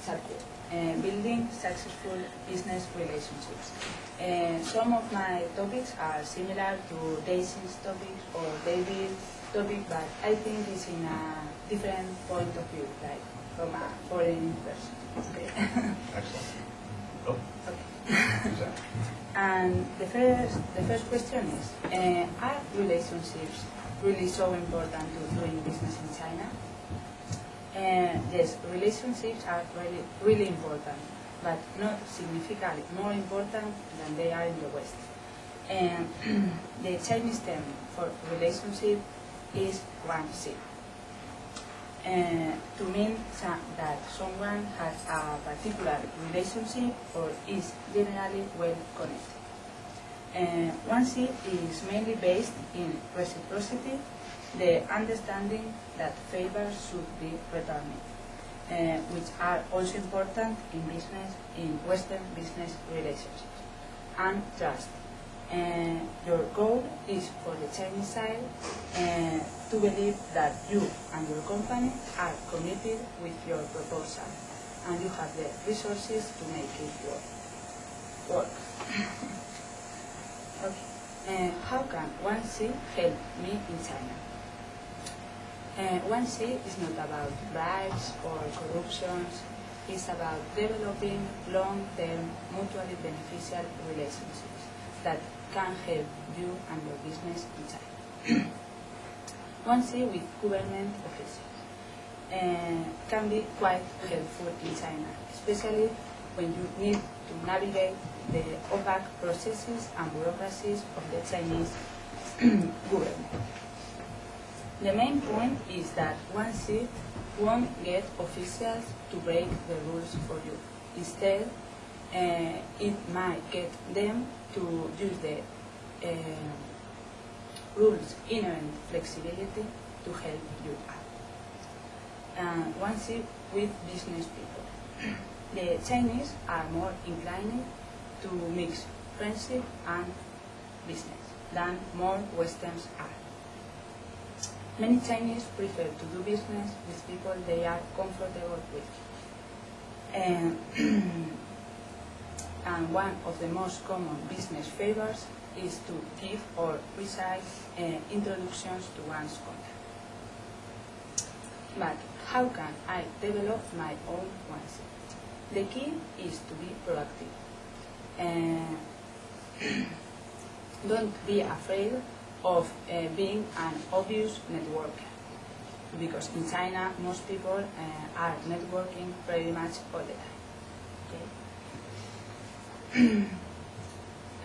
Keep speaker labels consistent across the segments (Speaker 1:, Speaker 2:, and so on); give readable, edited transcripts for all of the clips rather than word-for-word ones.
Speaker 1: charcoal, building successful business relationships. Some of my topics are similar to Daisy's topic or David's topic, but I think it's in a different point of view, like from a foreign person. Okay.
Speaker 2: Excellent. Oh.
Speaker 1: Okay. And the first question is, are relationships really so important to doing business in China? Yes, relationships are really important, but not significantly more important than they are in the West. And the Chinese term for relationship is Wang. To mean that someone has a particular relationship or is generally well connected. Wang is mainly based in reciprocity, the understanding that favors should be returned, which are also important in business, in Western business relationships, and trust. Your goal is for the Chinese side to believe that you and your company are committed with your proposal and you have the resources to make it work. Okay. How can Wang help me in China? Wang is not about bribes or corruptions. It's about developing long-term, mutually beneficial relationships that can help you and your business in China. Wang with government officials can be quite helpful in China, especially when you need to navigate the opaque processes and bureaucracies of the Chinese government. The main point is that Wang won't get officials to break the rules for you. Instead, it might get them to use the rules' inherent flexibility to help you out. Wang with business people. The Chinese are more inclined to mix friendship and business than more Westerns are. Many Chinese prefer to do business with people they are comfortable with. And one of the most common business favors is to give or recite introductions to one's contact. But how can I develop my own ones? The key is to be proactive. Don't be afraid of being an obvious networker, because in China most people are networking pretty much all the time. Okay?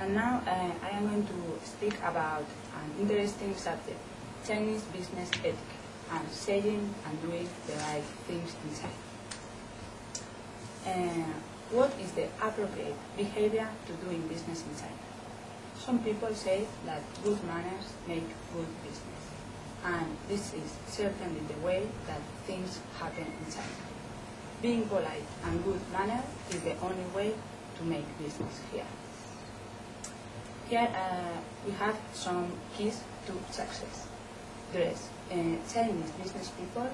Speaker 1: And now I am going to speak about an interesting subject, Chinese business etiquette, and saying and doing the right things in China. What is the appropriate behavior to doing business in China? Some people say that good manners make good business, and this is certainly the way that things happen in China. Being polite and good manner is the only way to make business here. Here we have some keys to success. Dress. Chinese business people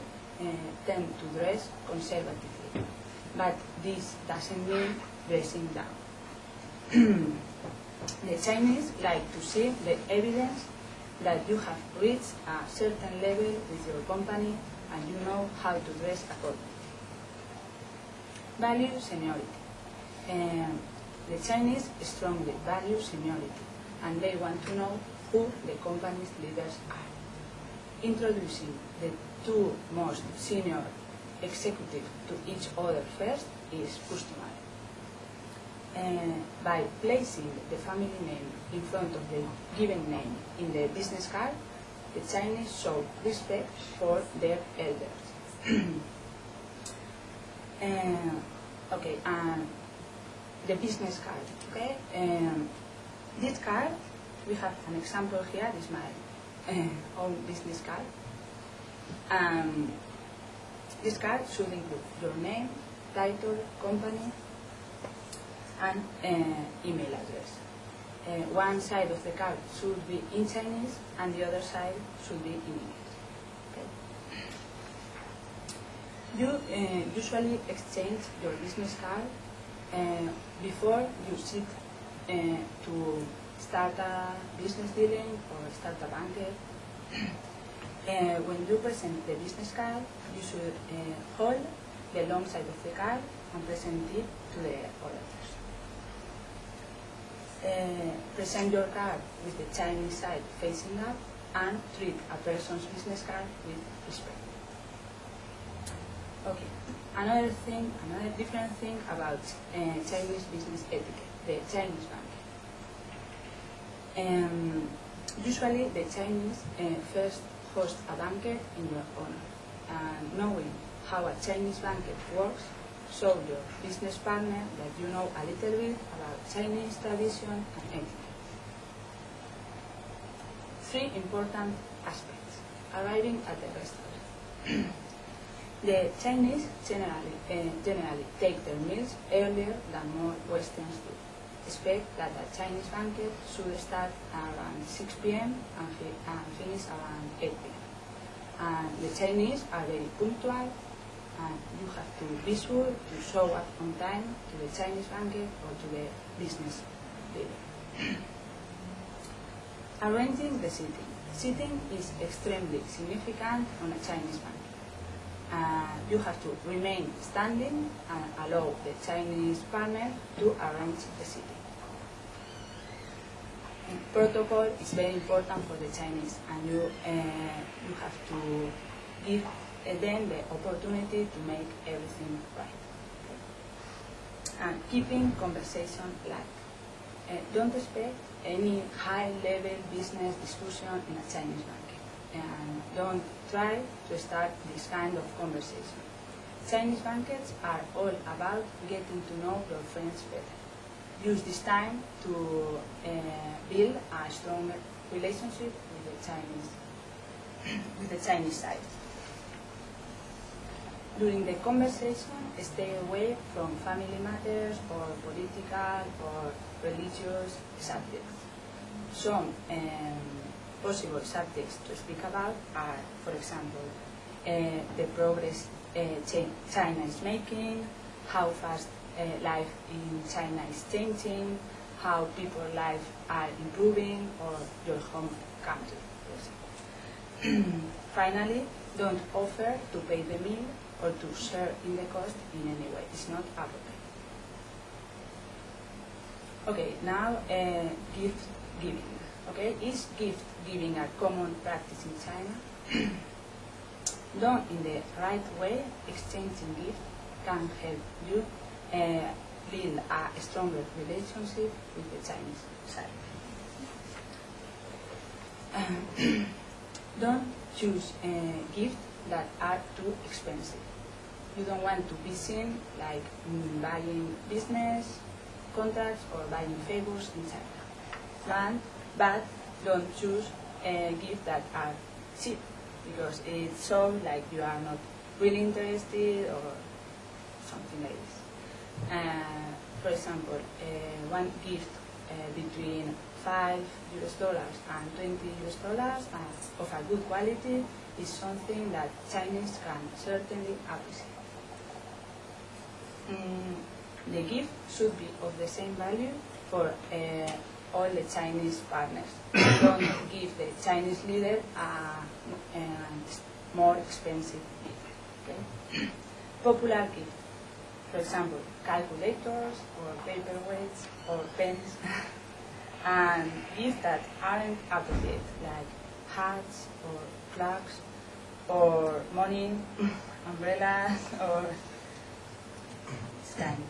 Speaker 1: tend to dress conservatively, but this doesn't mean dressing down. The Chinese like to see the evidence that you have reached a certain level with your company and you know how to dress accordingly. Value seniority. The Chinese strongly value seniority, and they want to know who the company's leaders are. Introducing the two most senior executives to each other first is customary. By placing the family name in front of the given name in the business card, the Chinese show respect for their elders. Okay, and the business card. Okay, this card, we have an example here. This is my own business card. This card should include your name, title, company, and email address. One side of the card should be in Chinese and the other side should be in English. Okay. You usually exchange your business card before you sit to start a business dealing or start a banker. When you present the business card, you should hold the long side of the card and present it to the auditors. Present your card with the Chinese side facing up and treat a person's business card with respect. Okay, another different thing about Chinese business etiquette, the Chinese banking. Usually the Chinese first host a banquet in your honor, and knowing how a Chinese banquet works, show your business partner that you know a little bit about Chinese tradition and etiquette. 3 important aspects. Arriving at the restaurant. The Chinese generally take their meals earlier than more Westerns do. Expect that a Chinese banquet should start around 6 p.m. and finish around 8 p.m. And the Chinese are very punctual, and you have to be sure to show up on time to the Chinese banquet or to the business deal. Arranging the seating. Seating is extremely significant on a Chinese banquet. You have to remain standing and allow the Chinese partner to arrange the seating. Protocol is very important for the Chinese, and you have to give them the opportunity to make everything right. And keeping conversation light. Don't expect any high-level business discussion in a Chinese banquet, and don't try to start this kind of conversation. Chinese banquets are all about getting to know your friends better. Use this time to build a stronger relationship with the Chinese side. During the conversation, stay away from family matters or political or religious subjects. Some possible subjects to speak about are, for example, the progress China is making, how fast life in China is changing, how people's lives are improving, or your home country, for example. Finally, don't offer to pay the bill or to share in the cost in any way. It's not appropriate. Okay, now gift giving. Okay, is gift giving a common practice in China? Done in the right way, exchanging gifts can help you build a stronger relationship with the Chinese side. Don't choose gifts that are too expensive. You don't want to be seen like buying business contracts or buying favors in China. But don't choose gifts that are cheap, because it shows like you are not really interested or something like this. For example, one gift between $5 and $20 of a good quality is something that Chinese can certainly appreciate. The gift should be of the same value for all the Chinese partners. Don't give the Chinese leader a more expensive gift. Okay? Popular gift. For example, calculators or paperweights or pens. And gifts that aren't appropriate, like hats or clocks or money, umbrellas or this kind.